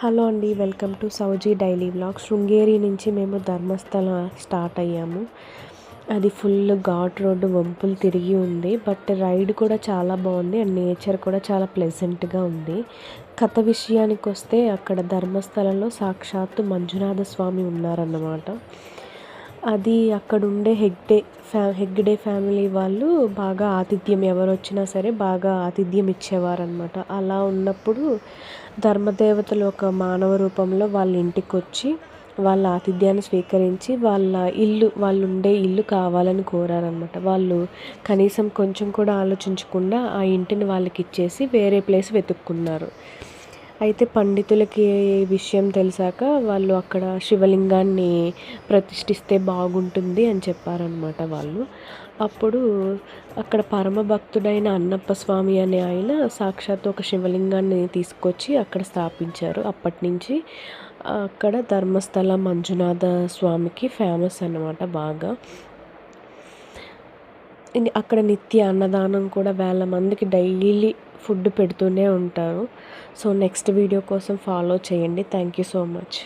Hello అండి, welcome to Souji daily vlog. Sringeri నుంచి మేము ధర్మస్థల స్టార్ట్ అయ్యాము. అది ఫుల్ ఘాట్ రోడ్డు, వంపులు తిరిగి ఉంది. బట్ రైడ్ కూడా చాలా బాగుంది అండ్ నేచర్ కూడా చాలా ప్లెజెంట్గా ఉంది. కథ విషయానికి వస్తే అక్కడ ధర్మస్థలంలో సాక్షాత్తు మంజునాథ స్వామి ఉన్నారన్నమాట. అది అక్కడ ఉండే హెగ్డే ఫ్యామిలీ వాళ్ళు బాగా ఆతిథ్యం, ఎవరు వచ్చినా సరే బాగా ఆతిథ్యం ఇచ్చేవారనమాట. అలా ఉన్నప్పుడు ధర్మదేవతలు ఒక మానవ రూపంలో వాళ్ళ ఇంటికి వచ్చి వాళ్ళ ఆతిథ్యాన్ని స్వీకరించి వాళ్ళు ఉండే ఇల్లు కావాలని కోరారనమాట. వాళ్ళు కనీసం కొంచెం కూడా ఆలోచించకుండా ఆ ఇంటిని వాళ్ళకి ఇచ్చేసి వేరే ప్లేస్ వెతుక్కున్నారు. అయితే పండితులకి ఈ విషయం తెలిసాక వాళ్ళు అక్కడ శివలింగాన్ని ప్రతిష్ఠిస్తే బాగుంటుంది అని చెప్పారనమాట వాళ్ళు. అప్పుడు అక్కడ పరమ భక్తుడైన అన్నప్ప స్వామి అనే ఆయన సాక్షాత్తు ఒక శివలింగాన్ని తీసుకొచ్చి అక్కడ స్థాపించారు. అప్పటి నుంచి అక్కడ ధర్మస్థల మంజునాథ స్వామికి ఫేమస్ అన్నమాట బాగా. అక్కడ నిత్య అన్నదానం కూడా వేల మందికి డైలీ ఫుడ్ పెడుతూనే ఉంటారు. సో నెక్స్ట్ వీడియో కోసం ఫాలో చేయండి. Thank you so much.